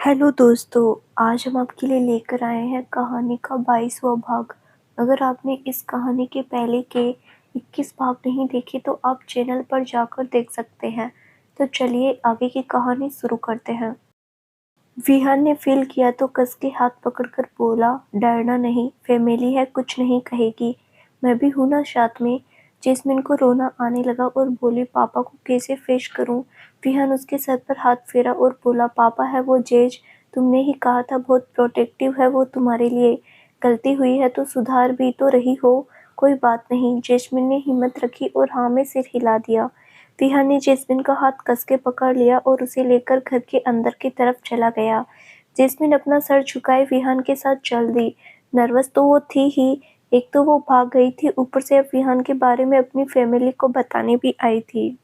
Hello दोस्तों, आज हम आपके लिए लेकर आए हैं कहानी का 22वां भाग। अगर आपने इस कहानी के पहले के 21 भाग नहीं देखे तो आप चैनल पर जाकर देख सकते हैं। तो चलिए आगे की कहानी शुरू करते हैं। विहान ने फील किया तो कस के हाथ पकड़कर बोला, डरना नहीं, फैमिली है, कुछ नहीं कहेगी, मैं भी हूं ना साथ में। जैस्मिन को रोना आने लगा और बोली, पापा को कैसे फेस करूं। विहान उसके सर पर हाथ फेरा और बोला, पापा है वो जेज, तुमने ही कहा था बहुत प्रोटेक्टिव है वो तुम्हारे लिए। गलती हुई है तो सुधार भी तो रही हो, कोई बात नहीं। जैस्मिन ने हिम्मत रखी और हाँ में सिर हिला दिया। विहान ने जैस्मिन का हाथ कस के पकड़ लिया और उसे लेकर घर के अंदर की तरफ चला गया। जैस्मिन अपना सर झुकाए विहान के साथ चल दी। नर्वस तो वो थी ही, एक तो वो भाग गई थी, ऊपर से अब विहान के बारे में अपनी फैमिली को बताने भी आई थी।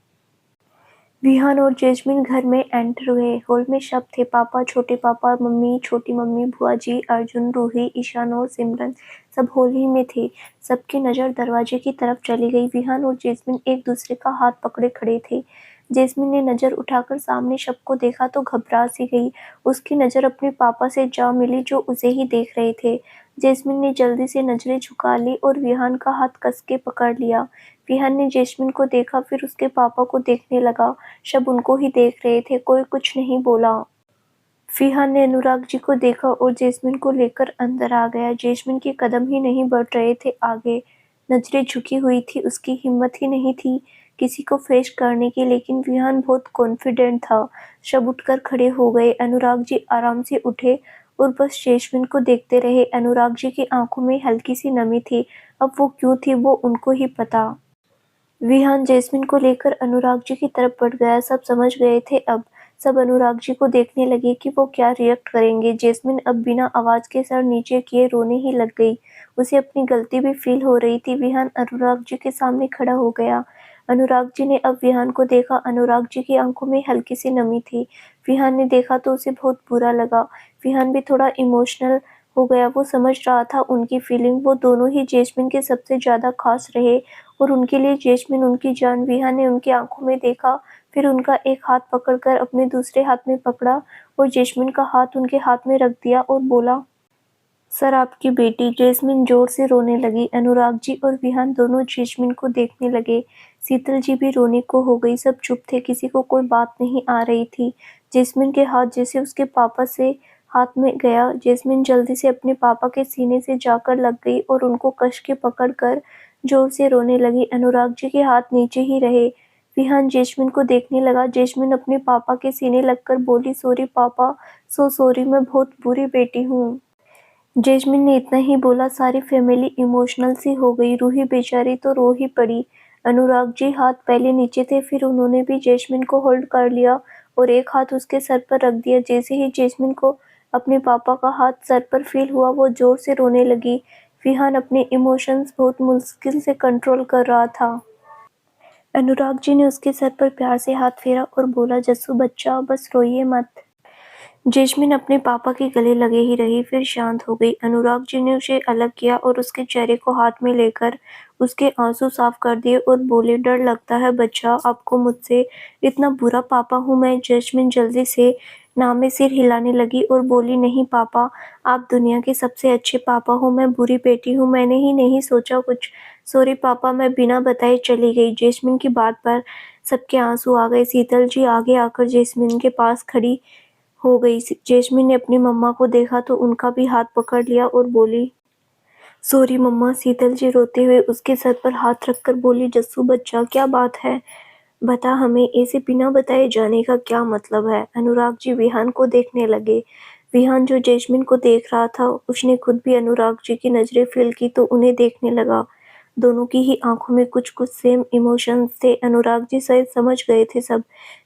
विहान और जैस्मिन घर में एंटर हुए। हॉल में सब थे, पापा, छोटे पापा, मम्मी, छोटी मम्मी, बुआ जी, अर्जुन, रूही, ईशान और सिमरन सब हॉल ही में थे। सबकी नज़र दरवाजे की तरफ चली गई। विहान और जैस्मिन एक दूसरे का हाथ पकड़े खड़े थे। जैस्मिन ने नज़र उठाकर सामने सबको देखा तो घबरा सी गई। उसकी नज़र अपने पापा से जा मिली जो उसे ही देख रहे थे। जैस्मिन ने जल्दी से नज़रें झुका ली और विहान का हाथ कस के पकड़ लिया। विहान ने जैस्मिन को देखा, फिर उसके पापा को देखने लगा। सब उनको ही देख रहे थे, कोई कुछ नहीं बोला। विहान ने अनुराग जी को देखा और जैस्मिन को लेकर अंदर आ गया। जैस्मिन के कदम ही नहीं बढ़ रहे थे आगे, नजरें झुकी हुई थी, उसकी हिम्मत ही नहीं थी किसी को फेस करने की, लेकिन विहान बहुत कॉन्फिडेंट था। सब उठकर खड़े हो गए। अनुराग जी आराम से उठे और बस जैस्मिन को देखते रहे। अनुराग जी की आंखों में हल्की सी नमी थी, अब वो क्यों थी वो उनको ही पता। विहान जैस्मिन को लेकर अनुराग जी की तरफ बढ़ गया। सब समझ गए थे अब। सब अनुराग जी को देखने लगे कि वो क्या रिएक्ट करेंगे। जैस्मिन अब बिना आवाज के सर नीचे किए रोने ही लग गई। उसे अपनी गलती भी फील हो रही थी। विहान अनुराग जी के सामने खड़ा हो गया। अनुराग जी ने अब विहान को देखा। अनुराग जी की आंखों में हल्की सी नमी थी। विहान ने देखा तो उसे बहुत बुरा लगा। विहान भी थोड़ा इमोशनल हो गया। वो समझ रहा था उनकी फीलिंग। वो दोनों ही जैस्मिन के सबसे ज्यादा खास रहे और उनके लिए जैस्मिन उनकी जान। विहान ने उनकी आंखों में देखा, फिर उनका एक हाथ पकड़कर अपने दूसरे हाथ में पकड़ा और जैस्मिन का हाथ उनके हाथ में रख दिया और बोला, सर आपकी बेटी। जैस्मिन जोर से रोने लगी। अनुराग जी और विहान दोनों जैस्मिन को देखने लगे। शीतल जी भी रोने को हो गई। सब चुप थे, किसी को कोई बात नहीं आ रही थी। जैस्मिन के हाथ जैसे उसके पापा से हाथ में गया, जैस्मिन जल्दी से अपने पापा के सीने से जाकर लग गई और उनको कस के पकड़ कर जोर से रोने लगी। अनुराग जी के हाथ नीचे ही रहे। विहान जैस्मिन को देखने लगा। जैस्मिन अपने पापा के सीने लगकर बोली, सॉरी पापा, सो सॉरी, मैं बहुत बुरी बेटी हूँ। जैस्मिन ने इतना ही बोला, सारी फैमिली इमोशनल सी हो गई। रूही बेचारी तो रो ही पड़ी। अनुराग जी हाथ पहले नीचे थे, फिर उन्होंने भी जैस्मिन को होल्ड कर लिया और एक हाथ उसके सर पर रख दिया। जैसे ही जैस्मिन को अपने पापा का हाथ सर पर फील हुआ वो जोर से रोने लगी। विहान अपने इमोशंस बहुत मुश्किल से कंट्रोल कर रहा था। अनुराग जी ने उसके सर पर प्यार से हाथ फेरा और बोला, जस्सू बच्चा, बस रोइए मत। जैस्मिन अपने पापा के गले लगे ही रही, फिर शांत हो गई। अनुराग जी ने उसे अलग किया और उसके चेहरे को हाथ में लेकर उसके आंसू साफ कर दिए और बोले, डर लगता है बच्चा आपको मुझसे, इतना बुरा पापा हूँ मैं। जैस्मिन जल्दी से ना में सिर हिलाने लगी और बोली, नहीं पापा, आप दुनिया के सबसे अच्छे पापा हो, मैं बुरी बेटी हूँ, मैंने ही नहीं सोचा कुछ, सॉरी पापा, मैं बिना बताए चली गई। जैस्मिन की बात पर सबके आंसू आ गए। शीतल जी आगे आकर जैस्मिन के पास खड़ी हो गई। जैस्मिन ने अपनी मम्मा को देखा तो उनका भी हाथ पकड़ लिया और बोली, सॉरी मम्मा। शीतल जी रोते हुए उसके सर पर हाथ रखकर बोली, जस्सू बच्चा, क्या बात है, बता हमें, ऐसे बिना बताए जाने का क्या मतलब है। अनुराग जी विहान को देखने लगे। विहान जो जैस्मिन को देख रहा था, उसने खुद भी अनुराग जी की नजरें फील की तो उन्हें देखने लगा। दोनों की ही आंखों में कुछ कुछ सेम इमोशंस थे। अनुराग जी शायद समझ गए थे सब।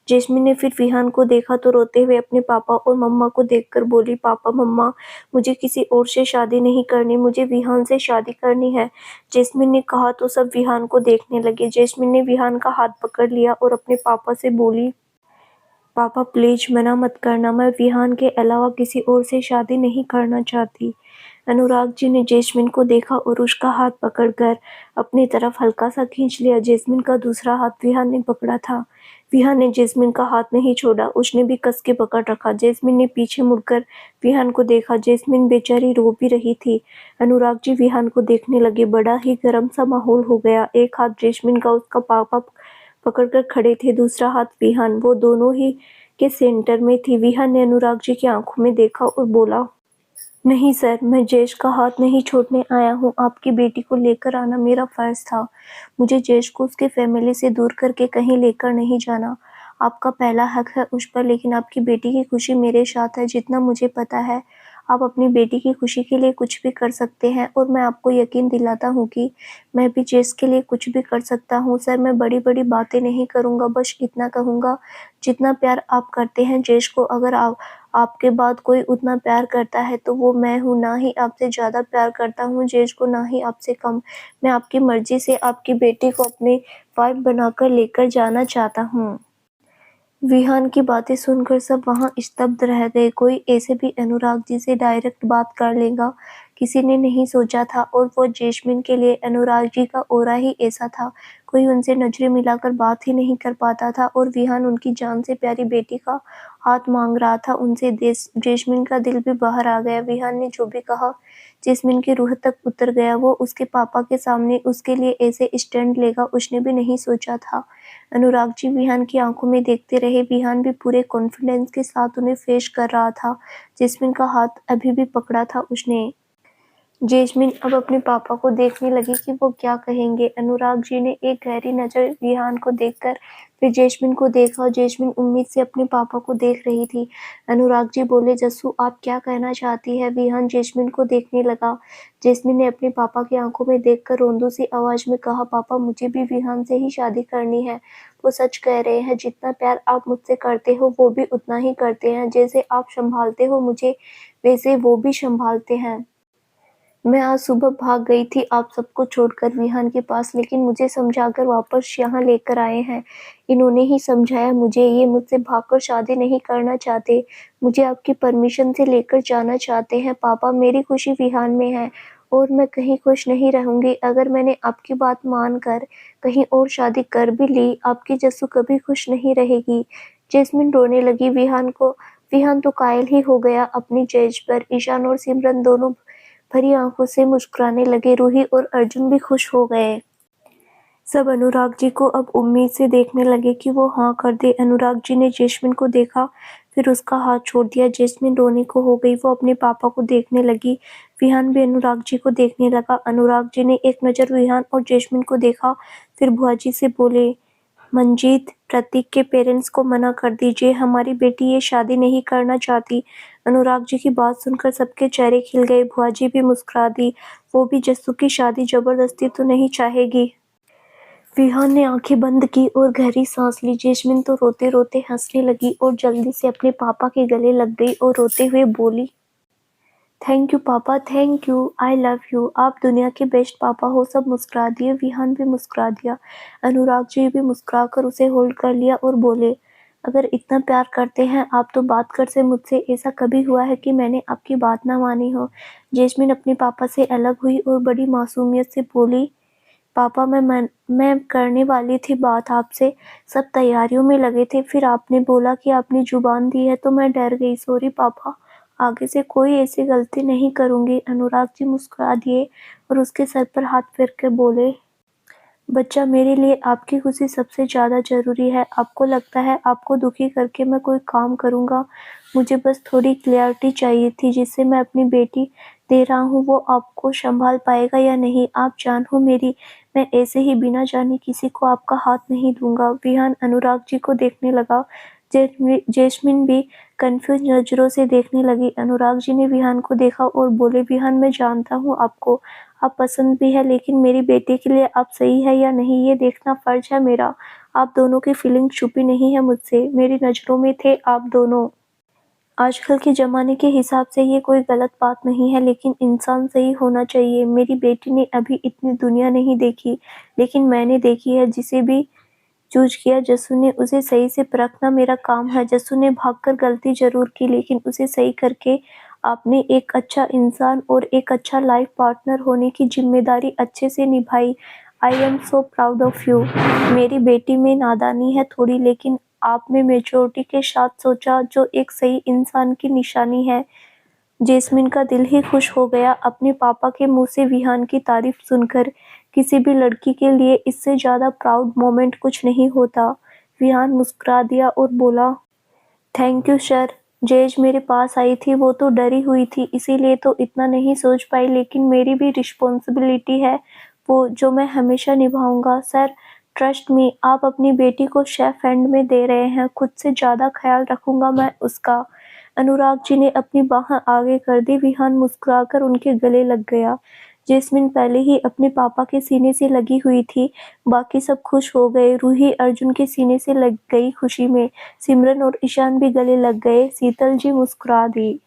जैस्मिन ने फिर विहान को देखा तो रोते हुए अपने पापा और मम्मा को देखकर बोली, पापा मम्मा, मुझे किसी और से शादी नहीं करनी, मुझे विहान से शादी करनी है। जैस्मिन ने कहा तो सब विहान को देखने लगे। जैस्मिन ने विहान का हाथ पकड़ लिया और अपने पापा से बोली, पापा प्लीज मना मत करना, मैं विहान के अलावा किसी और से शादी नहीं करना चाहती। अनुराग जी ने जैस्मिन को देखा और उसका हाथ पकड़कर अपनी तरफ हल्का सा खींच लिया। जैस्मिन का दूसरा हाथ विहान ने पकड़ा था। विहान ने जैस्मिन का हाथ नहीं छोड़ा, उसने भी कस के पकड़ रखा। जैस्मिन ने पीछे मुड़कर विहान को देखा। जैस्मिन बेचारी रो भी रही थी। अनुराग जी विहान को देखने लगे। बड़ा ही गर्म सा माहौल हो गया। एक हाथ जैस्मिन का उसका पापा पकड़कर खड़े थे, दूसरा हाथ विहान। वो दोनों ही के सेंटर में थी। विहान ने अनुराग जी की आंखों में देखा और बोला, नहीं सर, मैं जयेश का हाथ नहीं छोड़ने आया हूँ। आपकी बेटी को लेकर आना मेरा फर्ज था। मुझे जयेश को उसके फैमिली से दूर करके कहीं लेकर नहीं जाना। आपका पहला हक है उस पर, लेकिन आपकी बेटी की खुशी मेरे साथ है। जितना मुझे पता है, आप अपनी बेटी की खुशी के लिए कुछ भी कर सकते हैं और मैं आपको यकीन दिलाता हूँ कि मैं भी जयेश के लिए कुछ भी कर सकता हूँ। सर, मैं बड़ी-बड़ी बातें नहीं करूँगा, बस इतना कहूँगा, जितना प्यार आप करते हैं जयेश को, अगर आपके बाद कोई उतना प्यार करता है तो वो मैं हूँ। ना ही आपसे ज़्यादा प्यार करता हूँ जयेश को, ना ही आपसे कम। मैं आपकी मर्ज़ी से आपकी बेटी को अपनी वाइफ़ बनाकर लेकर जाना चाहता हूँ। विहान की बातें सुनकर सब वहाँ स्तब्ध रह गए। कोई ऐसे भी अनुराग जी से डायरेक्ट बात कर लेगा, किसी ने नहीं सोचा था। और वो जैस्मिन के लिए अनुराग जी का ऑरा ही ऐसा था, कोई उनसे नजरें मिलाकर बात ही नहीं कर पाता था। और विहान उनकी जान से प्यारी बेटी का हाथ मांग रहा था उनसे। जैस्मिन का दिल भी बाहर आ गया। विहान ने जो भी कहा, जैस्मिन की रूह तक उतर गया। वो उसके पापा के सामने उसके लिए ऐसे स्टैंड लेगा, उसने भी नहीं सोचा था। अनुराग जी विहान की आंखों में देखते रहे। विहान भी पूरे कॉन्फिडेंस के साथ उन्हें फेस कर रहा था। जैस्मिन का हाथ अभी भी पकड़ा था उसने। जैस्मिन अब अपने पापा को देखने लगी कि वो क्या कहेंगे। अनुराग जी ने एक गहरी नज़र विहान को देखकर फिर जैस्मिन को देखा। जैस्मिन उम्मीद से अपने पापा को देख रही थी। अनुराग जी बोले, जस्सू आप क्या कहना चाहती है? विहान जैस्मिन को देखने लगा। जैस्मिन ने अपने पापा की आंखों में देखकर रोंदू सी आवाज में कहा, पापा मुझे भी विहान से ही शादी करनी है। वो सच कह रहे हैं, जितना प्यार आप मुझसे करते हो वो भी उतना ही करते हैं। जैसे आप संभालते हो मुझे, वैसे वो भी संभालते हैं। मैं आज सुबह भाग गई थी आप सबको छोड़कर विहान के पास, लेकिन मुझे समझाकर वापस यहाँ लेकर आए हैं। इन्होंने ही समझाया मुझे। ये मुझसे भागकर शादी नहीं करना चाहते, मुझे आपकी परमिशन से लेकर जाना चाहते हैं। पापा, मेरी खुशी विहान में है और मैं कहीं खुश नहीं रहूँगी अगर मैंने आपकी बात मानकर कहीं और शादी कर भी ली। आपकी जस्सू कभी खुश नहीं रहेगी। जैस्मिन रोने लगी। विहान तो कायल ही हो गया अपनी जज पर। ईशान और सिमरन दोनों भरी आंखों से मुस्कुराने लगे। रूही और अर्जुन भी खुश हो गए। सब अनुराग जी को अब उम्मीद से देखने लगे कि वो हाँ कर दे। अनुराग जी ने जैस्मिन को देखा, फिर उसका हाथ छोड़ दिया। जैस्मिन रोने को हो गई। वो अपने पापा को देखने लगी। विहान भी अनुराग जी को देखने लगा। अनुराग जी ने एक नज़र विहान और जैस्मिन को देखा, फिर बुआ जी से बोले, मंजीत, प्रतीक के पेरेंट्स को मना कर दीजिए, हमारी बेटी ये शादी नहीं करना चाहती। अनुराग जी की बात सुनकर सबके चेहरे खिल गए। बुआ जी भी मुस्कुरा दी। वो भी जस्सू की शादी जबरदस्ती तो नहीं चाहेगी। विहान ने आंखें बंद की और गहरी सांस ली। जैस्मिन तो रोते रोते हंसने लगी और जल्दी से अपने पापा के गले लग गई और रोते हुए बोली, थैंक यू पापा, thank you, I love you, आप दुनिया के बेस्ट पापा हो। सब मुस्कुरा दिए। विहान भी मुस्कुरा दिया। अनुराग जी भी मुस्कुराकर उसे होल्ड कर लिया और बोले, अगर इतना प्यार करते हैं आप तो बात कर से मुझसे ऐसा कभी हुआ है कि मैंने आपकी बात ना मानी हो। जैस्मिन अपने पापा से अलग हुई और बड़ी मासूमियत से बोली, पापा मैं करने वाली थी बात आपसे, सब तैयारियों में लगे थे, फिर आपने बोला कि आपने जुबान दी है तो मैं डर गई। सॉरी पापा, आगे से कोई ऐसी गलती नहीं करूँगी। अनुराग जी मुस्कुरा दिए और उसके सर पर हाथ फेर कर बोले, बच्चा, मेरे लिए आपकी खुशी सबसे ज़्यादा ज़रूरी है। आपको लगता है आपको दुखी करके मैं कोई काम करूँगा? मुझे बस थोड़ी क्लैरिटी चाहिए थी, जिससे मैं अपनी बेटी दे रहा हूँ वो आपको संभाल पाएगा या नहीं। आप जान हो मेरी, मैं ऐसे ही बिना जाने किसी को आपका हाथ नहीं दूँगा। विहान अनुराग जी को देखने लगा। जैस्मिन भी कन्फ्यूज नज़रों से देखने लगी। अनुराग जी ने विहान को देखा और बोले, विहान, मैं जानता हूँ आपको, आप पसंद भी है, लेकिन मेरी बेटी के लिए आप सही है या नहीं ये देखना फर्ज है मेरा। आप दोनों की फीलिंग छुपी नहीं है मुझसे, मेरी नज़रों में थे आप दोनों। आजकल के ज़माने के हिसाब से ये कोई गलत बात नहीं है, लेकिन इंसान सही होना चाहिए। मेरी बेटी ने अभी इतनी दुनिया नहीं देखी, लेकिन मैंने देखी है। जिसे भी चूज किया जस्सू ने, उसे सही से परखना मेरा काम है। जस्सू ने भागकर गलती ज़रूर की, लेकिन उसे सही करके आपने एक अच्छा इंसान और एक अच्छा लाइफ पार्टनर होने की जिम्मेदारी अच्छे से निभाई। आई am so proud of you. मेरी बेटी में नादानी है थोड़ी, लेकिन आपने मेच्योरिटी के साथ सोचा, जो एक सही इंसान की निशानी है। जैस्मिन का दिल ही खुश हो गया अपने पापा के मुंह से विहान की तारीफ सुनकर। किसी भी लड़की के लिए इससे ज्यादा प्राउड मोमेंट कुछ नहीं होता। विहान मुस्कुरा दिया और बोला, थैंक यू सर। जेज मेरे पास आई थी, वो तो डरी हुई थी, इसीलिए तो इतना नहीं सोच पाई, लेकिन मेरी भी रिस्पॉन्सिबिलिटी है वो, जो मैं हमेशा निभाऊंगा। सर ट्रस्ट मी, आप अपनी बेटी को शेफ एंड में दे रहे हैं, खुद से ज़्यादा ख्याल रखूंगा मैं उसका। अनुराग जी ने अपनी बाहें आगे कर दी। विहान मुस्कुराकर उनके गले लग गया। जैस्मिन पहले ही अपने पापा के सीने से लगी हुई थी। बाकी सब खुश हो गए। रूही अर्जुन के सीने से लग गई खुशी में। सिमरन और ईशान भी गले लग गए। शीतल जी मुस्कुरा दी।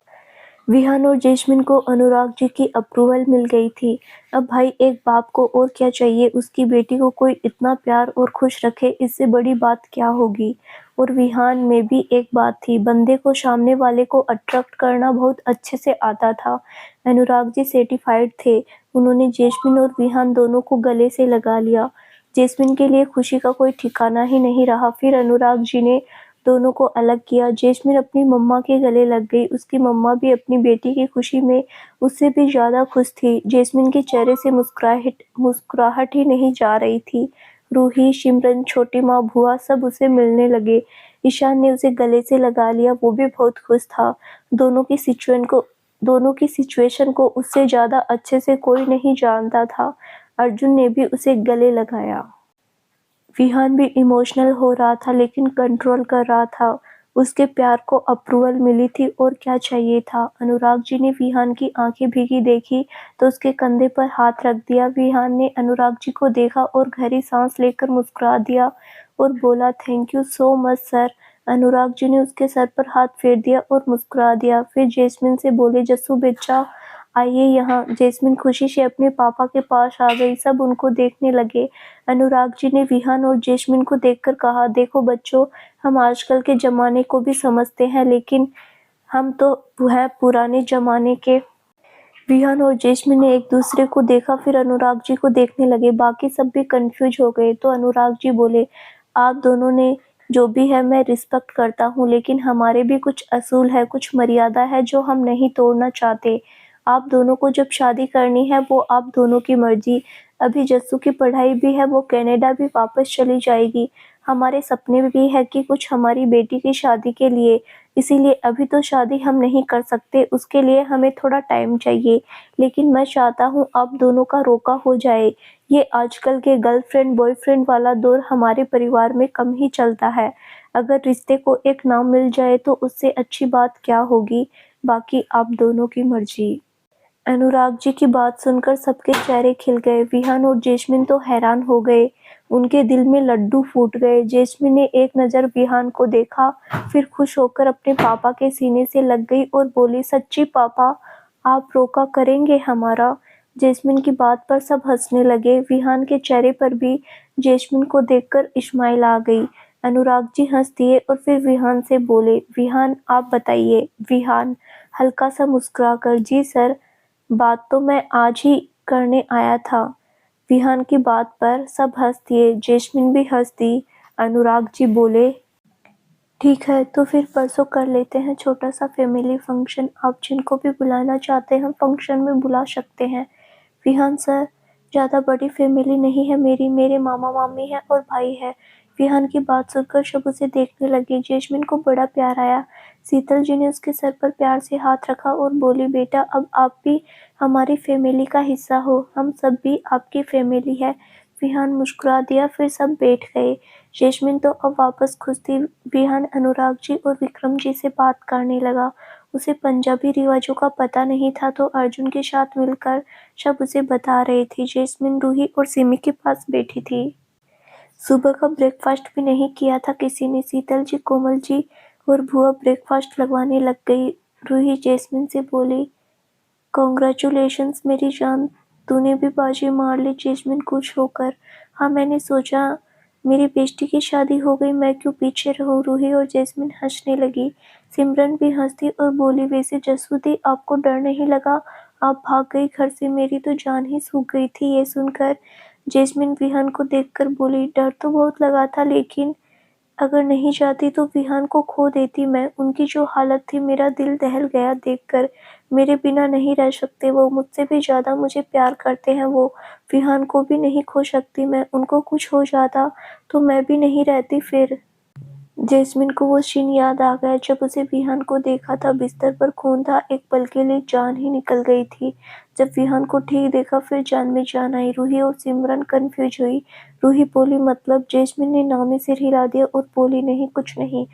विहान और जैस्मिन को अनुराग जी की अप्रूवल मिल गई थी। अब भाई एक बाप को और क्या चाहिए, उसकी बेटी को कोई इतना प्यार और खुश रखे, इससे बड़ी बात क्या होगी। और विहान में भी एक बात थी, बंदे को सामने वाले को अट्रैक्ट करना बहुत अच्छे से आता था। अनुराग जी सर्टिफाइड थे। उन्होंने जैस्मिन और विहान दोनों को गले से लगा लिया। जैस्मिन के लिए खुशी का कोई ठिकाना ही नहीं रहा। फिर अनुराग जी ने दोनों को अलग किया। जैस्मिन अपनी मम्मा के गले लग गई। उसकी मम्मा भी अपनी बेटी की खुशी में उससे भी ज्यादा खुश थी। जैस्मिन के चेहरे से मुस्कुराहट ही नहीं जा रही थी। रूही, सिमरन, छोटी माँ, बुआ सब उसे मिलने लगे। ईशान ने उसे गले से लगा लिया, वो भी बहुत खुश था। दोनों की सिचुएशन को उससे ज्यादा अच्छे से कोई नहीं जानता था। अर्जुन ने भी उसे गले लगाया। विहान भी इमोशनल हो रहा था, लेकिन कंट्रोल कर रहा था। उसके प्यार को अप्रूवल मिली थी, और क्या चाहिए था। अनुराग जी ने विहान की आंखें भीगी देखी तो उसके कंधे पर हाथ रख दिया। विहान ने अनुराग जी को देखा और गहरी सांस लेकर मुस्कुरा दिया और बोला, thank you so much sir. Anurag ji ने उसके सर पर हाथ फेर दिया और मुस्कुरा दिया। फिर जैस्मिन से बोले, जस्सू बच्चा आइए यहाँ। जैस्मिन खुशी से अपने पापा के पास आ गई। सब उनको देखने लगे। अनुराग जी ने विहान और जैस्मिन को देखकर कहा, देखो बच्चों, हम आजकल के जमाने को भी समझते हैं, लेकिन हम तो हैं पुराने जमाने के। विहान और जैस्मिन ने एक दूसरे को देखा, फिर अनुराग जी को देखने लगे। बाकी सब भी कंफ्यूज हो गए। तो अनुराग जी बोले, आप दोनों ने जो भी है मैं रिस्पेक्ट करता हूँ, लेकिन हमारे भी कुछ असूल है, कुछ मर्यादा है जो हम नहीं तोड़ना चाहते। आप दोनों को जब शादी करनी है वो आप दोनों की मर्जी। अभी जस्सू की पढ़ाई भी है, वो कनाडा भी वापस चली जाएगी। हमारे सपने भी है कि कुछ हमारी बेटी की शादी के लिए, इसीलिए अभी तो शादी हम नहीं कर सकते, उसके लिए हमें थोड़ा टाइम चाहिए। लेकिन मैं चाहता हूँ आप दोनों का रोका हो जाए। ये आजकल के गर्लफ्रेंड बॉयफ्रेंड वाला दौर हमारे परिवार में कम ही चलता है। अगर रिश्ते को एक नाम मिल जाए तो उससे अच्छी बात क्या होगी। बाकी आप दोनों की मर्जी। अनुराग जी की बात सुनकर सबके चेहरे खिल गए। विहान और जैस्मिन तो हैरान हो गए। उनके दिल में लड्डू फूट गए। जैस्मिन ने एक नज़र विहान को देखा, फिर खुश होकर अपने पापा के सीने से लग गई और बोली, सच्ची पापा, आप रोका करेंगे हमारा। जैस्मिन की बात पर सब हंसने लगे। विहान के चेहरे पर भी जैस्मिन को देखकर इस्माइल आ गई। अनुराग जी हंस दिए और फिर विहान से बोले, विहान आप बताइए। विहान हल्का सा मुस्कुराकर, जी सर, बात तो मैं आज ही करने आया था। विहान की बात पर सब हंस दिए। जैस्मिन भी हंस दी। अनुराग जी बोले, ठीक है तो फिर परसों कर लेते हैं छोटा सा फैमिली फंक्शन। आप जिनको भी बुलाना चाहते हैं फंक्शन में बुला सकते हैं। विहान सर, ज़्यादा बड़ी फैमिली नहीं है मेरी, मेरे मामा मामी है और भाई है। विहान की बात सुनकर सब उसे देखने लगे। जैस्मिन को बड़ा प्यार आया। शीतल जी ने उसके सर पर प्यार से हाथ रखा और बोली, बेटा अब आप भी हमारी फैमिली का हिस्सा हो, हम सब भी आपकी फैमिली है। विहान मुस्कुरा दिया, फिर सब बैठ गए। जैस्मिन तो अब वापस खुश थी। विहान अनुराग जी और विक्रम जी से बात करने लगा। उसे पंजाबी रिवाजों का पता नहीं था, तो अर्जुन के साथ मिलकर सब उसे बता रहे थे। जैस्मिन रूही और सिमी के पास बैठी थी। सुबह का ब्रेकफास्ट भी नहीं किया था किसी ने। शीतल जी, कोमल जी और बुआ ब्रेकफास्ट लगवाने लग गई। रूही जैस्मिन से बोली, कॉन्ग्रेचुलेशंस मेरी जान, तूने भी बाजी मार ली। जैस्मिन खुश होकर, हाँ मैंने सोचा मेरी बेटी की शादी हो गई, मैं क्यों पीछे रहूं। रूही और जैस्मिन हंसने लगी। सिमरन भी हंसी और बोली, वैसे जस्सू दी आपको डर नहीं लगा, आप भाग गई घर से, मेरी तो जान ही सूख गई थी। ये सुनकर जैस्मिन विहान को देखकर बोली, डर तो बहुत लगा था, लेकिन अगर नहीं जाती तो विहान को खो देती मैं। उनकी जो हालत थी, मेरा दिल दहल गया देखकर। मेरे बिना नहीं रह सकते वो, मुझसे भी ज़्यादा मुझे प्यार करते हैं वो। विहान को भी नहीं खो सकती मैं, उनको कुछ हो जाता तो मैं भी नहीं रहती फिर। जैस्मिन को वो सीन याद आ गया जब उसे विहान को देखा था, बिस्तर पर खून था, एक पल के लिए जान ही निकल गई थी। जब विहान को ठीक देखा, फिर जान में जान आई। रूही और सिमरन कंफ्यूज हुई। रूही बोली, मतलब? जैस्मिन ने नामी सिर हिला दिया और बोली, नहीं, कुछ नहीं।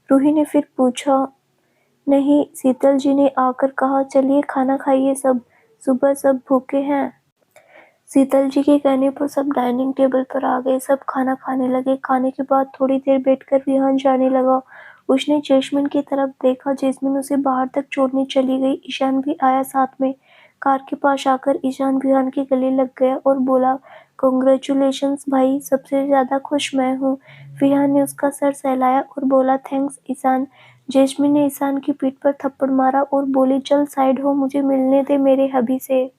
रूही ने फिर पूछा, नहीं, शीतल जी ने आकर कहा, चलिए खाना खाइए सब, सुबह सब भूखे हैं। शीतल जी के कहने पर सब डाइनिंग टेबल पर आ गए, सब खाना खाने लगे। खाने के बाद थोड़ी देर बैठकर विहान जाने लगा। उसने जैस्मिन की तरफ देखा, जैस्मिन उसे बाहर तक छोड़ने चली गई। ईशान भी आया साथ में। कार के पास आकर ईशान विहान के गले लग गया और बोला, कांग्रेचुलेशंस भाई, सबसे ज्यादा खुश मैं हूँ। विहान ने उसका सर सहलाया और बोला, थैंक्स ईशान। जैस्मिन ने ईशान की पीठ पर थप्पड़ मारा और बोली, चल साइड हो, मुझे मिलने दे मेरे हबी से।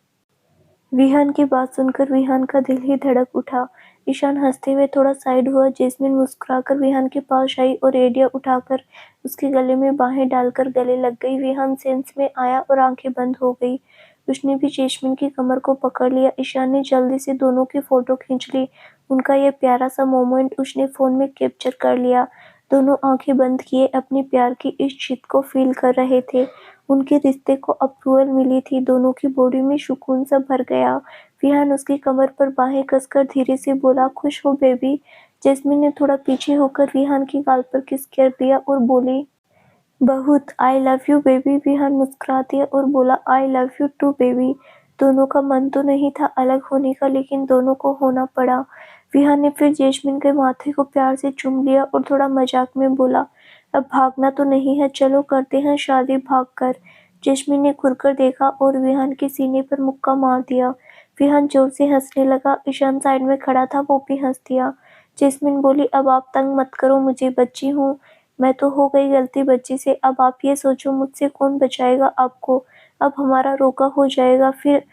विहान की बात सुनकर विहान का दिल ही धड़क उठा। ईशान हंसते हुए थोड़ा साइड हुआ। जैस्मिन मुस्कुराकर विहान के पास आई और एडिया उठाकर उसके गले में बाहें डालकर गले लग गई। विहान सेंस में आया और आंखें बंद हो गई। उसने भी जैस्मिन की कमर को पकड़ लिया। ईशान ने जल्दी से दोनों की फोटो खींच ली। उनका यह प्यारा सा मोमेंट उसने फोन में कैप्चर कर लिया। दोनों आंखें बंद किए अपने प्यार की इस जिद को फील कर रहे थे। उनके रिश्ते को अप्रूवल मिली थी। दोनों की बॉडी में सुकून सा भर गया। विहान उसकी कमर पर बाहें कसकर धीरे से बोला, खुश हो बेबी? जैस्मिन ने थोड़ा पीछे होकर विहान की गाल पर किस कर दिया और बोली, बहुत। I love you baby. Vihaan मुस्कुरा दिया और बोला, I love you too baby. दोनों का मन तो नहीं था अलग होने का, लेकिन दोनों को होना पड़ा। विहान ने फिर जैस्मिन के माथे को प्यार से चूम लिया और थोड़ा मजाक में बोला, अब भागना तो नहीं है, चलो करते हैं शादी भाग कर। जैस्मिन ने घुरकर देखा और विहान के सीने पर मुक्का मार दिया। विहान जोर से हंसने लगा। ईशान साइड में खड़ा था, वो भी हंस दिया। जैस्मिन बोली, अब आप तंग मत करो मुझे, बच्ची हूँ मैं, तो हो गई गलती बच्ची से। अब आप ये सोचो, मुझसे कौन बचाएगा आपको? अब हमारा रोका हो जाएगा, फिर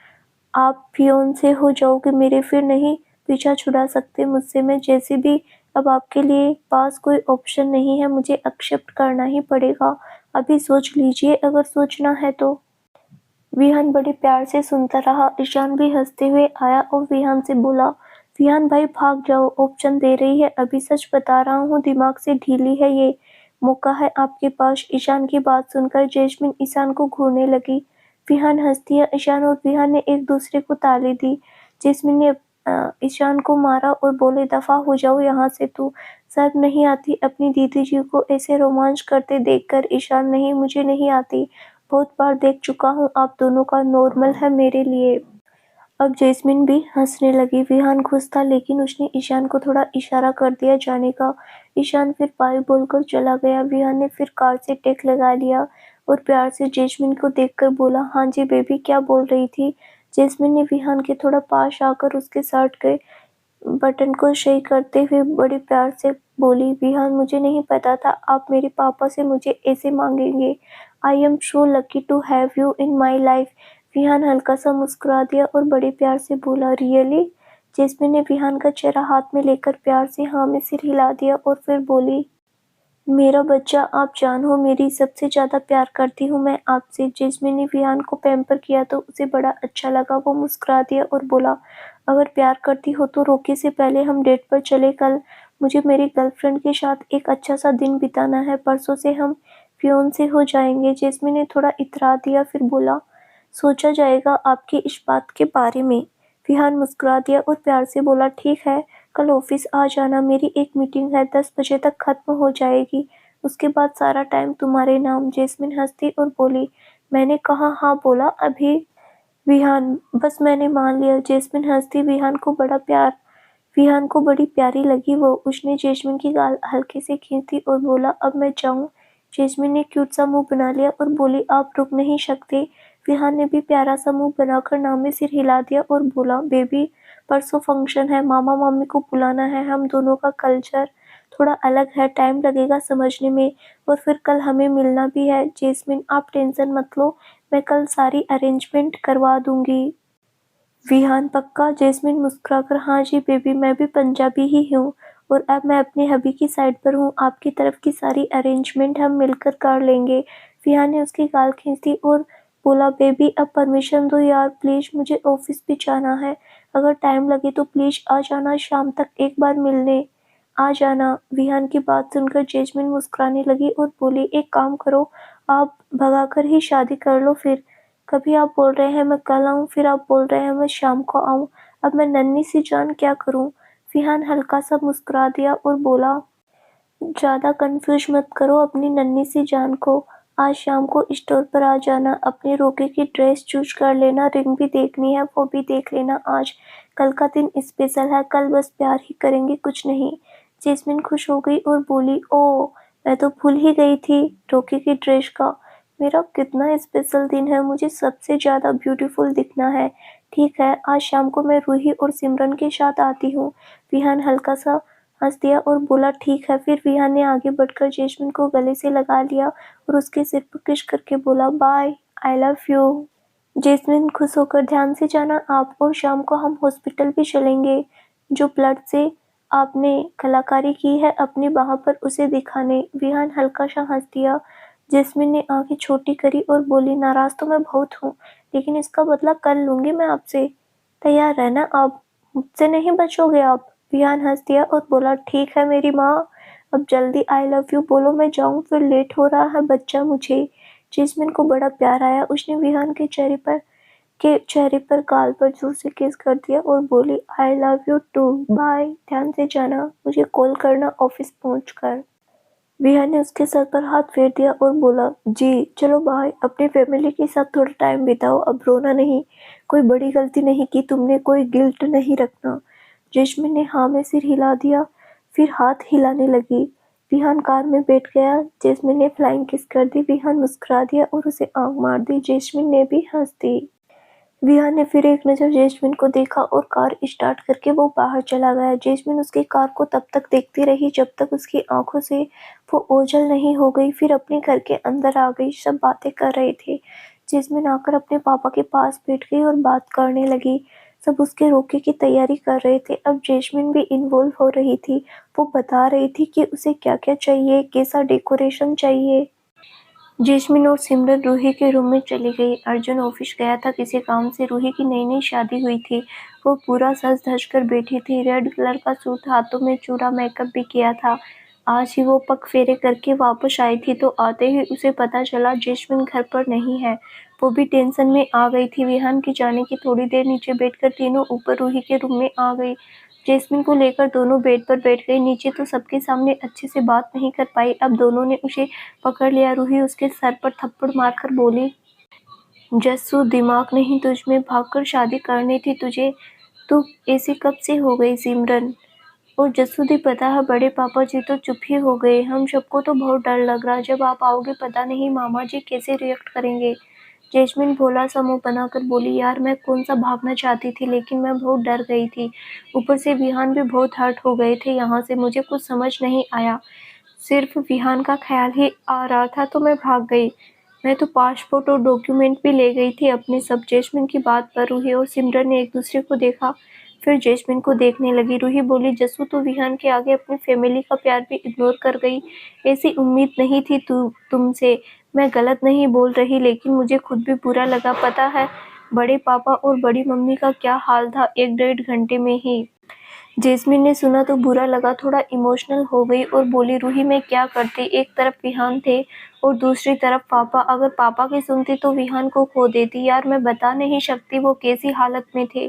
आप फियोंसे हो जाओगे मेरे, फिर नहीं पीछा छुड़ा सकते मुझसे। मैं जैसे भी, अब आपके लिए पास कोई ऑप्शन नहीं है, मुझे एक्सेप्ट करना ही पड़ेगा। अभी सोच लीजिए अगर सोचना है तो। विहान बड़े प्यार से सुनता रहा। ईशान भी हंसते हुए आया और विहान से बोला, विहान भाई भाग जाओ, ऑप्शन दे रही है अभी, सच बता रहा हूँ, दिमाग से ढीली है ये, मौका है आपके पास। ईशान की बात सुनकर जैस्मिन ईशान को घूरने लगी। विहान हंस दिया। ईशान और विहान ने एक दूसरे को ताली दी। जैस्मिन ने ईशान को मारा और बोले, दफा हो जाओ यहाँ से तू, शर्म नहीं आती अपनी दीदी जी को ऐसे रोमांच करते देखकर? ईशान, नहीं, मुझे नहीं आती, बहुत बार देख चुका हूँ आप दोनों का, नॉर्मल है मेरे लिए। अब जैस्मिन भी हंसने लगी। विहान खुश था, लेकिन उसने ईशान को थोड़ा इशारा कर दिया जाने का। ईशान फिर बाय बोलकर चला गया। विहान ने फिर कार से टेक लगा लिया और प्यार से जैस्मिन को देखकर बोला, हाँ जी बेबी, क्या बोल रही थी? जैस्मिन ने विहान के थोड़ा पास आकर उसके शर्ट के बटन को सही करते हुए बड़े प्यार से बोली, विहान, मुझे नहीं पता था आप मेरे पापा से मुझे ऐसे मांगेंगे। I am so lucky to have you in my life. Vihaan हल्का सा मुस्कुरा दिया और बड़े प्यार से बोला, रियली? जैस्मिन ने विहान का चेहरा हाथ में लेकर प्यार से हाँ में सिर हिला दिया और फिर बोली, मेरा बच्चा, आप जान हो मेरी, सबसे ज़्यादा प्यार करती हूँ मैं आपसे। जैस्मिन ने विहान को पैम्पर किया तो उसे बड़ा अच्छा लगा। वो मुस्कुरा दिया और बोला, अगर प्यार करती हो तो रोके से पहले हम डेट पर चले कल। मुझे मेरी गर्लफ्रेंड के साथ एक अच्छा सा दिन बिताना है, परसों से हम फियोंसे हो जाएंगे। जैस्मिन ने थोड़ा इतरा दिया, फिर बोला, सोचा जाएगा आपकी इस बात के बारे में। विहान मुस्कुरा दिया और प्यार से बोला, ठीक है, कल ऑफिस आ जाना, मेरी एक मीटिंग है, 10 बजे तक खत्म हो जाएगी, उसके बाद सारा टाइम तुम्हारे नाम। जैस्मिन हंसती और बोली, मैंने कहा हाँ बोला अभी। विहान, बस मैंने मान लिया। जैस्मिन हंसती विहान को बड़ी प्यारी लगी वो। उसने जैस्मिन की गाल हल्के से खींची और बोला, अब मैं जाऊं? जैस्मिन ने क्यूट सा मुंह बना लिया और बोली, आप रुक नहीं सकते? विहान ने भी प्यारा सा मुंह बनाकर नाम में सिर हिला दिया और बोला, बेबी, परसों फंक्शन है, मामा मामी को बुलाना है, हम दोनों का कल्चर थोड़ा अलग है, टाइम लगेगा समझने में, और फिर कल हमें मिलना भी है। जैस्मिन, आप टेंशन मत लो, मैं कल सारी अरेंजमेंट करवा दूंगी। विहान पक्का? जैस्मिन मुस्कुराकर हाँ जी बेबी, मैं भी पंजाबी ही हूँ और अब मैं अपने हबी की साइड पर हूँ। आपकी तरफ की सारी अरेंजमेंट हम मिलकर कर लेंगे। विहान ने उसकी गाल खींच दी और बोला बेबी अब परमिशन दो यार प्लीज, मुझे ऑफिस भी जाना है। अगर टाइम लगे तो प्लीज आ जाना, शाम तक एक बार मिलने आ जाना। विहान की बात सुनकर जैस्मिन मुस्कुराने लगी और बोली एक काम करो, आप भगाकर ही शादी कर लो फिर। कभी आप बोल रहे हैं मैं कल आऊँ, फिर आप बोल रहे हैं मैं शाम को आऊँ। अब मैं नन्ही सी जान क्या करूँ? विहान हल्का सा मुस्कुरा दिया और बोला ज़्यादा कंफ्यूज मत करो अपनी नन्ही सी जान को। आज शाम को स्टोर पर आ जाना, अपने रोके की ड्रेस चूज कर लेना, रिंग भी देखनी है वो भी देख लेना आज। कल का दिन स्पेशल है, कल बस प्यार ही करेंगे कुछ नहीं। जैस्मिन खुश हो गई और बोली ओ, मैं तो भूल ही गई थी रोके की ड्रेस का। मेरा कितना स्पेशल दिन है, मुझे सबसे ज़्यादा ब्यूटीफुल दिखना है। ठीक है, आज शाम को मैं रूही और सिमरन के साथ आती हूँ। विहान हल्का सा हंस दिया और बोला ठीक है। फिर विहान ने आगे बढ़कर जैस्मिन को गले से लगा लिया और उसके सिर पर किस करके बोला bye, I love you. Jasmine खुश होकर ध्यान से जाना आप, और शाम को हम हॉस्पिटल भी चलेंगे। जो ब्लड से आपने कलाकारी की है अपनी बाह पर उसे दिखाने। विहान हल्का सा हंस दिया। जैस्मिन ने आंखें छोटी करी और बोली नाराज तो मैं बहुत हूँ, लेकिन इसका बदला कर लूंगी मैं आपसे। तैयार रहना आप, मुझसे नहीं बचोगे आप। विहान हंस दिया और बोला ठीक है मेरी माँ, अब जल्दी आई लव यू बोलो, मैं जाऊँ फिर लेट हो रहा है बच्चा मुझे। जैस्मिन को बड़ा प्यार आया, उसने विहान के चेहरे पर गाल पर जोर से किस कर दिया और बोली I love you too, bye, ध्यान से जाना, मुझे कॉल करना ऑफिस पहुंचकर। विहान ने उसके सर पर हाथ फेर दिया और बोला जी चलो बाय, अपनी फैमिली के साथ थोड़ा टाइम बिताओ, अब रोना नहीं। कोई बड़ी गलती नहीं की तुमने, कोई गिल्ट नहीं रखना। जैस्मिन ने हाँ में सिर हिला दिया, फिर हाथ हिलाने लगी। विहान कार में बैठ गया। जैस्मिन ने फ्लाइंग किस कर दी। विहान मुस्कुरा दिया और उसे आंख मार दी। जैस्मिन ने भी हंस दी। विहान ने फिर एक नज़र जैस्मिन को देखा और कार स्टार्ट करके वो बाहर चला गया। जैस्मिन उसकी कार को तब तक देखती रही जब तक उसकी आंखों से वो ओझल नहीं हो गई। फिर अपने घर के अंदर आ गई। सब बातें कर रहे थे। जैस्मिन आकर अपने पापा के पास बैठ गई और बात करने लगी। सब उसके रोके की तैयारी कर रहे थे। अब जैस्मिन भी इन्वॉल्व हो रही थी। वो बता रही थी कि उसे क्या क्या चाहिए, कैसा डेकोरेशन चाहिए। जैस्मिन और सिमरन रूही के रूम में चली गई। अर्जुन ऑफिस गया था किसी काम से। रूही की नई नई शादी हुई थी। वो पूरा सज धज कर बैठी थी। रेड कलर का सूट, हाथों में चूड़ा, मेकअप भी किया था। आज ही वो पग फेरे करके वापस आई थी तो आते ही उसे पता चला जैस्मिन घर पर नहीं है। वो भी टेंशन में आ गई थी। विहान के जाने की थोड़ी देर नीचे बैठकर तीनों ऊपर रूही के रूम में आ गई। जैस्मिन को लेकर दोनों बेड पर बैठ गई। नीचे तो सबके सामने अच्छे से बात नहीं कर पाई। अब दोनों ने उसे पकड़ लिया। रूही उसके सर पर थप्पड़ मारकर बोली जस्सू, दिमाग नहीं तुझ में, भागकर शादी करनी थी तुझे, तू ऐसी कब से हो गई। सिमरन और जसूदी पता है बड़े पापा जी तो चुप ही हो गए। हम सबको तो बहुत डर लग रहा, जब आप आओगे पता नहीं मामा जी कैसे रिएक्ट करेंगे। जैस्मिन भोला सा मुंह बनाकर बोली यार मैं कौन सा भागना चाहती थी, लेकिन मैं बहुत डर गई थी। ऊपर से विहान भी बहुत हर्ट हो गए थे यहाँ से, मुझे कुछ समझ नहीं आया। सिर्फ विहान का ख्याल ही आ रहा था तो मैं भाग गई। मैं तो पासपोर्ट और डॉक्यूमेंट भी ले गई थी अपने सब। जैस्मिन की बात पर रूही और सिमरन ने एक दूसरे को देखा, फिर जैस्मिन को देखने लगी। रूही बोली जस्सू, तू विहान के आगे अपनी फैमिली का प्यार भी इग्नोर कर गई। ऐसी उम्मीद नहीं थी तुमसे। मैं गलत नहीं बोल रही, लेकिन मुझे खुद भी बुरा लगा। पता है बड़े पापा और बड़ी मम्मी का क्या हाल था एक डेढ़ घंटे में ही। जैस्मिन ने सुना तो बुरा लगा, थोड़ा इमोशनल हो गई और बोली रूही मैं क्या करती, एक तरफ विहान थे और दूसरी तरफ पापा। अगर पापा की सुनती तो विहान को खो देती। यार मैं बता नहीं सकती वो कैसी हालत में थे।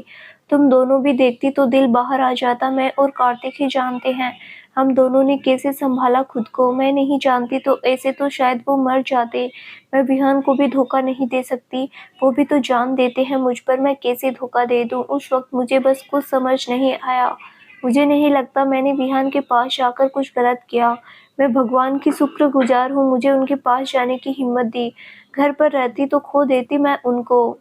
तुम दोनों भी देखती तो दिल बाहर आ जाता। मैं और कार्तिक ही जानते हैं हम दोनों ने कैसे संभाला खुद को। मैं नहीं जानती तो ऐसे तो शायद वो मर जाते। मैं विहान को भी धोखा नहीं दे सकती, वो भी तो जान देते हैं मुझ पर। मैं कैसे धोखा दे दूं। उस वक्त मुझे बस कुछ समझ नहीं आया। मुझे नहीं लगता मैंने विहान के पास जाकर कुछ गलत किया। मैं भगवान की शुक्रगुजार हूँ मुझे उनके पास जाने की हिम्मत दी। घर पर रहती तो खो देती मैं उनको।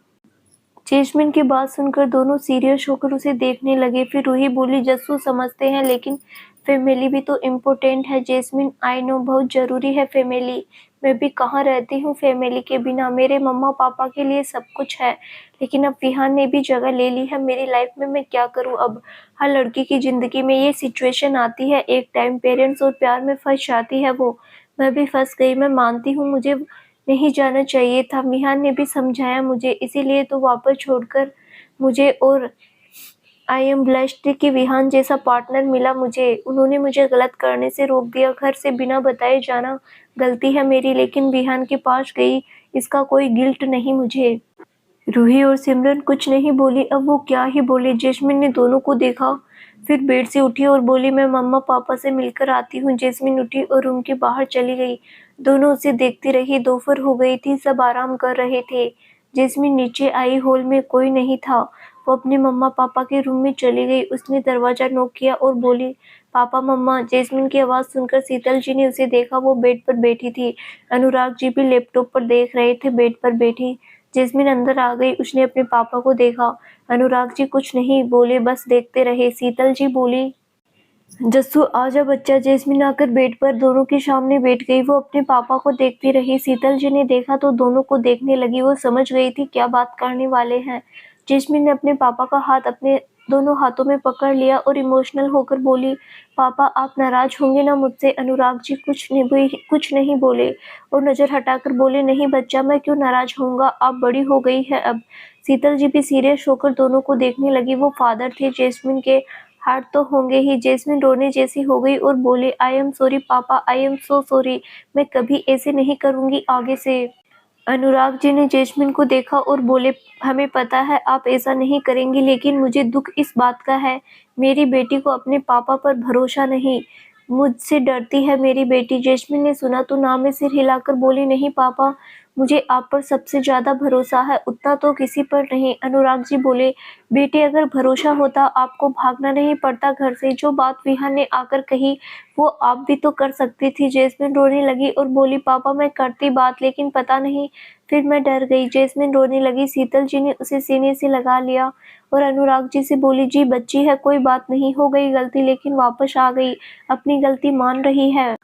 जैस्मिन की बात सुनकर दोनों सीरियस होकर उसे देखने लगे। फिर रूही बोली जस्सू समझते हैं, लेकिन फैमिली भी तो इम्पोर्टेंट है। जैस्मिन आई नो बहुत ज़रूरी है फैमिली। मैं भी कहाँ रहती हूँ फैमिली के बिना, मेरे मम्मा पापा के लिए सब कुछ है, लेकिन अब विहान ने भी जगह ले ली है मेरी लाइफ में, मैं क्या करूँ अब। हर लड़की की ज़िंदगी में ये सिचुएशन आती है एक टाइम, पेरेंट्स और प्यार में फँस जाती है वो। मैं भी फँस गई, मैं मानती हूँ मुझे नहीं जाना चाहिए था, विहान ने भी समझाया मुझे, इसीलिए तो वापस छोड़कर मुझे, और आई एम ब्लेस्ड कि विहान जैसा पार्टनर मिला मुझे। उन्होंने मुझे गलत करने से रोक दिया, घर से बिना बताए जाना गलती है मेरी, लेकिन विहान के पास गई, इसका कोई गिल्ट नहीं मुझे। रूही और सिमरन कुछ नहीं बोली, अब वो क्या ही बोले। जैस्मिन ने दोनों को देखा, फिर बेड से उठी और बोली, मैं मम्मा पापा से मिलकर आती हूँ। जैस्मिन उठी और रूम के बाहर चली गई। दोनों उसे देखती रही। दोपहर हो गई थी, सब आराम कर रहे थे। जैस्मिन नीचे आई, हॉल में कोई नहीं था। वो अपने मम्मा पापा के रूम में चली गई। उसने दरवाजा नॉक किया और बोली, पापा मम्मा। जैस्मिन की आवाज़ सुनकर शीतल जी ने उसे देखा, वो बेड पर बैठी थी। अनुराग जी भी लैपटॉप पर देख रहे थे, बेड पर बैठी। जैस्मिन अंदर आ गई, उसने अपने पापा को देखा। अनुराग जी कुछ नहीं बोले, बस देखते रहे। शीतल जी बोली, जस्सू आजा बच्चा। जैस्मिन आकर बेड पर दोनों के सामने बैठ गई। वो अपने पापा को देखती रही। शीतल जी ने देखा तो दोनों को देखने लगी। वो समझ गई थी क्या बात करने वाले हैं। जैस्मिन ने अपने पापा का हाथ अपने दोनों हाथों में पकड़ लिया और इमोशनल होकर बोली, पापा आप नाराज होंगे ना मुझसे। अनुराग जी कुछ नहीं बोले और नजर हटाकर बोले, नहीं बच्चा, मैं क्यों नाराज होऊंगा, आप बड़ी हो गई है अब। शीतल जी भी सीरियस होकर दोनों को देखने लगी। वो फादर थे, जैस्मिन के हार्ट तो होंगे ही। जैस्मिन रोने जैसी हो गई और बोली, आई एम सॉरी पापा, आई एम सो सॉरी, मैं कभी ऐसे नहीं करूंगी आगे से। अनुराग जी ने जैस्मिन को देखा और बोले, हमें पता है आप ऐसा नहीं करेंगी, लेकिन मुझे दुख इस बात का है, मेरी बेटी को अपने पापा पर भरोसा नहीं, मुझसे डरती है मेरी बेटी। जैस्मिन ने सुना तो नाम में सिर हिलाकर बोली, नहीं पापा, मुझे आप पर सबसे ज्यादा भरोसा है, उतना तो किसी पर नहीं। अनुराग जी बोले, बेटे अगर भरोसा होता आपको भागना नहीं पड़ता घर से। जो बात विहान ने आकर कही वो आप भी तो कर सकती थी। जैस्मिन रोने लगी और बोली, पापा मैं करती बात, लेकिन पता नहीं फिर मैं डर गई। जैस्मिन रोने लगी। शीतल जी ने उसे सीने से लगा लिया और अनुराग जी से बोली, जी बच्ची है, कोई बात नहीं, हो गई गलती, लेकिन वापस आ गई, अपनी गलती मान रही है।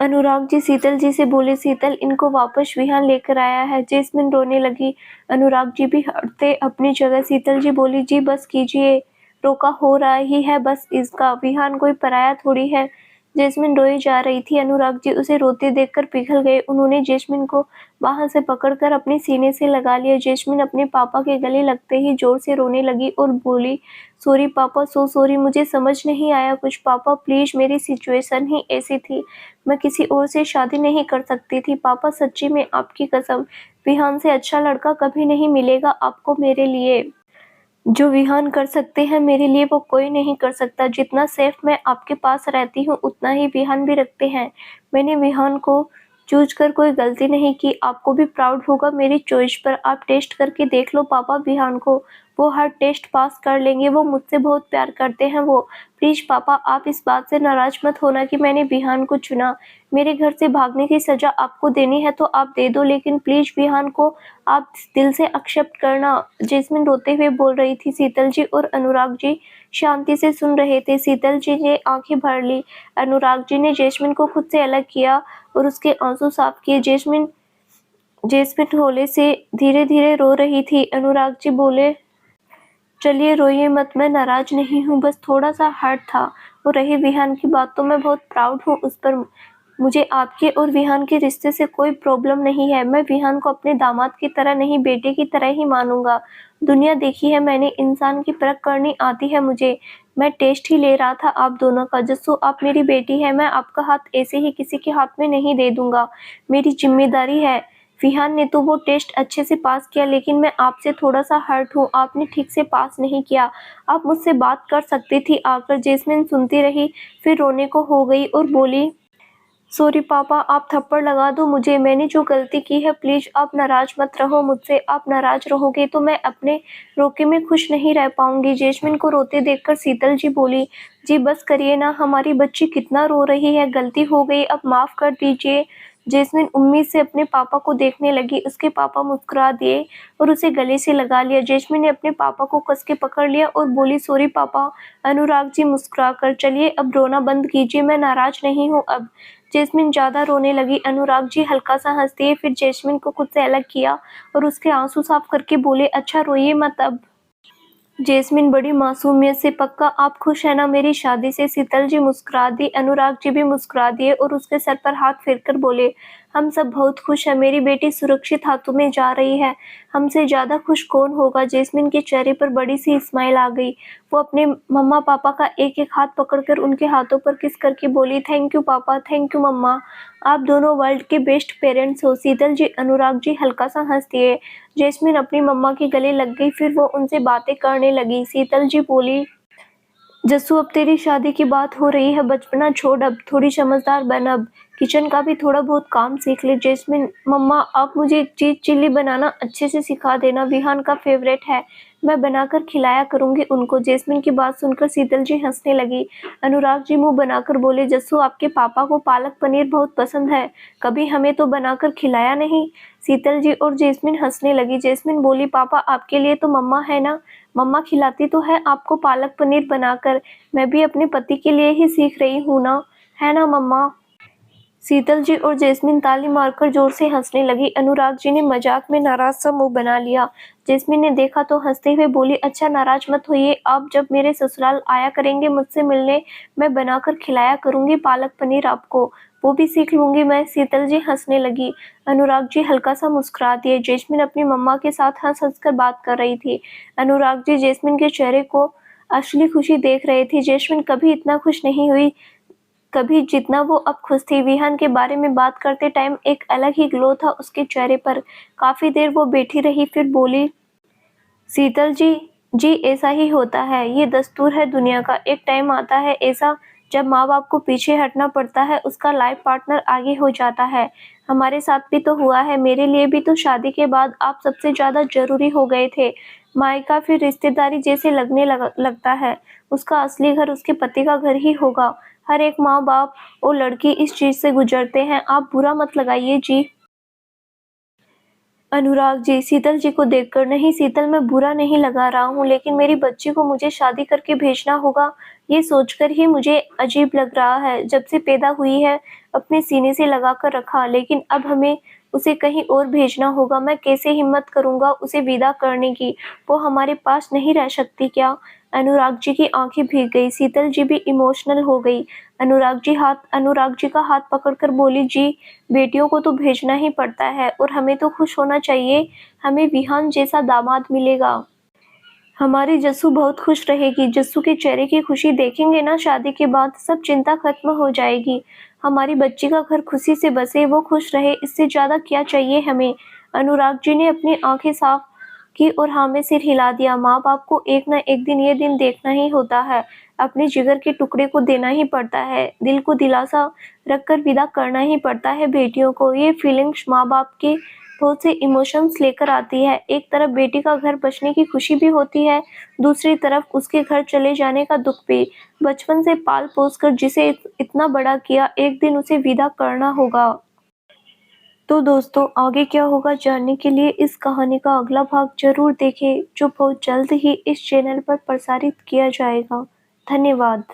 अनुराग जी शीतल जी से बोले, शीतल इनको वापस विहान लेकर आया है। जैस्मिन रोने लगी। अनुराग जी भी हटते अपनी जगह। शीतल जी बोली, जी बस कीजिए, रोका हो रहा ही है बस इसका, विहान कोई पराया थोड़ी है। जैस्मिन रोई जा रही थी। अनुराग जी उसे रोते देखकर पिघल गए। उन्होंने जैस्मिन को बाहर से पकड़कर अपने सीने से लगा लिया। जैस्मिन अपने पापा के गले लगते ही जोर से रोने लगी और बोली, सॉरी पापा, सो सॉरी, मुझे समझ नहीं आया कुछ पापा, प्लीज, मेरी सिचुएशन ही ऐसी थी, मैं किसी और से शादी नहीं कर सकती थी पापा, सच्ची में आपकी कसम, विहान से अच्छा लड़का कभी नहीं मिलेगा आपको मेरे लिए। जो विहान कर सकते हैं मेरे लिए वो कोई नहीं कर सकता। जितना सेफ मैं आपके पास रहती हूँ उतना ही विहान भी रखते हैं। मैंने विहान को चूज कर कोई गलती नहीं की। आपको भी प्राउड होगा मेरी चॉइस पर। आप टेस्ट करके देख लो पापा विहान को, वो हर टेस्ट पास कर लेंगे, वो मुझसे बहुत प्यार करते हैं वो। प्लीज पापा आप इस बात से नाराज मत होना कि मैंने विहान को चुना। मेरे घर से भागने की सजा आपको देनी है तो आप दे दो, लेकिन प्लीज विहान को आप दिल से एक्सेप्ट करना। जैस्मिन रोते हुए बोल रही थी। शीतल जी और अनुराग जी शांति से सुन रहे थे। शीतल जी ने आंखें भर ली। अनुराग जी ने जैस्मिन को खुद से अलग किया और उसके आंसू साफ किए। जैस्मिन जैस्मिन होले से धीरे धीरे रो रही थी। अनुराग जी बोले, चलिए रोइए मत, मैं नाराज नहीं हूँ, बस थोड़ा सा हर्ट था। और रही विहान की बात तो मैं बहुत प्राउड हूँ उस पर। मुझे आपके और विहान के रिश्ते से कोई प्रॉब्लम नहीं है। मैं विहान को अपने दामाद की तरह नहीं, बेटे की तरह ही मानूंगा। दुनिया देखी है मैंने, इंसान की परख करनी आती है मुझे। मैं टेस्ट ही ले रहा था आप दोनों का। जस्सू आप मेरी बेटी है, मैं आपका हाथ ऐसे ही किसी के हाथ में नहीं दे दूंगा, मेरी जिम्मेदारी है। विहान ने तो वो टेस्ट अच्छे से पास किया, लेकिन मैं आपसे थोड़ा सा हर्ट हूँ, आपने ठीक से पास नहीं किया। आप मुझसे बात कर सकती थी आकर। जैस्मिन सुनती रही, फिर रोने को हो गई और बोली, सॉरी पापा, आप थप्पड़ लगा दो मुझे, मैंने जो गलती की है, प्लीज आप नाराज मत रहो मुझसे। आप नाराज रहोगे तो मैं अपने रोके में खुश नहीं रह पाऊंगी। जैस्मिन को रोते देखकर शीतल जी बोली, जी बस करिए ना, हमारी बच्ची कितना रो रही है, गलती हो गई, अब माफ कर दीजिए। जैस्मिन उम्मीद से अपने पापा को देखने लगी। उसके पापा मुस्कुरा दिए और उसे गले से लगा लिया। जैस्मिन ने अपने पापा को कस के पकड़ लिया और बोली, सॉरी पापा। अनुराग जी मुस्कुरा कर, चलिए अब रोना बंद कीजिए, मैं नाराज नहीं हूँ अब। जैस्मिन ज़्यादा रोने लगी। अनुराग जी हल्का सा हँस दिए, फिर जैस्मिन को खुद से अलग किया और उसके आंसू साफ करके बोले, अच्छा रोइए मत अब। जैस्मिन बड़ी मासूमियत से, पक्का आप खुश है ना मेरी शादी से? शीतल जी मुस्कुरा दी। अनुराग जी भी मुस्कुरा दिए और उसके सर पर हाथ फेरकर बोले, हम सब बहुत खुश हैं, मेरी बेटी सुरक्षित हाथों में जा रही है, हमसे ज़्यादा खुश कौन होगा। जैस्मिन के चेहरे पर बड़ी सी स्माइल आ गई। वो अपने मम्मा पापा का एक एक हाथ पकड़कर उनके हाथों पर किस करके बोली, थैंक यू पापा, थैंक यू मम्मा, आप दोनों वर्ल्ड के बेस्ट पेरेंट्स हो। शीतल जी अनुराग जी हल्का सा हंस दिए। जैस्मिन अपनी मम्मा के गले लग गई, फिर वो उनसे बातें करने लगी। शीतल जी बोली, जस्सू अब तेरी शादी की बात हो रही है, बचपना छोड़, अब थोड़ी समझदार बन, अब किचन का भी थोड़ा बहुत काम सीख ले। जैस्मिन, मम्मा आप मुझे एक चीज़ चिल्ली बनाना अच्छे से सिखा देना, विहान का फेवरेट है, मैं बनाकर खिलाया करूँगी उनको। जैस्मिन की बात सुनकर शीतल जी हंसने लगी। अनुराग जी मुंह बनाकर बोले, जस्सू आपके पापा को पालक पनीर बहुत पसंद है, कभी हमें तो बनाकर खिलाया नहीं। शीतल जी और जैस्मिन हंसने लगी। जैस्मिन बोली, पापा आपके लिए तो मम्मा है ना, मम्मा खिलाती तो है आपको पालक पनीर बनाकर, मैं भी अपने पति के लिए ही सीख रही हूँ ना, है ना मम्मा। शीतल जी और जैस्मिन ताली मारकर जोर से हंसने लगी। अनुराग जी ने मजाक में नाराज सा मुंह बना लिया। जैस्मिन ने देखा तो हंसते हुए बोली, अच्छा नाराज मत होइए, आप जब मेरे ससुराल आया करेंगे मुझसे मिलने, मैं बनाकर खिलाया करूंगी पालक पनीर आपको, वो भी सीख लूंगी मैं। शीतल जी हंसने लगी। अनुराग जी हल्का सा मुस्कुरा दिए। जैस्मिन अपनी मम्मा के साथ हंस हंस कर बात कर रही थी। अनुराग जी जैस्मिन के चेहरे को असली खुशी देख रहे थे। जैस्मिन कभी इतना खुश नहीं हुई कभी जितना वो अब खुश थी। विहान के बारे में बात करते टाइम एक अलग ही ग्लो था उसके चेहरे पर। काफी देर वो बैठी रही, फिर बोली, शीतल जी, जी ऐसा ही होता है, ये दस्तूर है दुनिया का, एक टाइम आता है ऐसा जब माँ बाप को पीछे हटना पड़ता है, उसका लाइफ पार्टनर आगे हो जाता है। हमारे साथ भी तो हुआ है, मेरे लिए भी तो शादी के बाद आप सबसे ज्यादा जरूरी हो गए थे। मायका फिर रिश्तेदारी जैसे लगता है, उसका असली घर उसके पति का घर ही होगा। हर एक माँ बाप और लड़की इस चीज से गुजरते हैं, आप बुरा मत लगाइए जी। अनुराग जी शीतल जी को देखकर, नहीं शीतल मैं बुरा नहीं लगा रहा हूँ, लेकिन मेरी बच्ची को मुझे शादी करके भेजना होगा, ये सोचकर ही मुझे अजीब लग रहा है। जब से पैदा हुई है अपने सीने से लगा कर रखा, लेकिन अब हमें उसे कहीं और भेजना होगा, मैं कैसे हिम्मत करूंगा उसे विदा करने की, वो हमारे पास नहीं रह सकती क्या। अनुराग जी की आंखें भीग गई। शीतल जी भी इमोशनल हो गई। अनुराग जी का हाथ पकड़कर बोली, जी बेटियों को तो भेजना ही पड़ता है और हमें तो खुश होना चाहिए, हमें विहान जैसा दामाद मिलेगा, हमारी जस्सू बहुत खुश रहेगी। जस्सू के चेहरे की खुशी देखेंगे ना, शादी के बाद सब चिंता खत्म हो जाएगी, हमारी बच्ची का घर खुशी से बसे, वो खुश रहे, इससे ज्यादा क्या चाहिए हमें। अनुराग जी ने अपनी आंखें साफ की और हाँ में सिर हिला दिया। माँ बाप को एक न एक दिन ये दिन देखना ही होता है, अपने जिगर के टुकड़े को देना ही पड़ता है, दिल को दिलासा रखकर विदा करना ही पड़ता है बेटियों को। ये फीलिंग्स माँ बाप के बहुत से इमोशंस लेकर आती है। एक तरफ बेटी का घर बचने की खुशी भी होती है, दूसरी तरफ उसके घर चले जाने का दुख भी। बचपन से पाल पोस कर जिसे इतना बड़ा किया, एक दिन उसे विदा करना होगा। तो दोस्तों आगे क्या होगा जानने के लिए इस कहानी का अगला भाग जरूर देखें, जो बहुत जल्द ही इस चैनल पर प्रसारित किया जाएगा। धन्यवाद।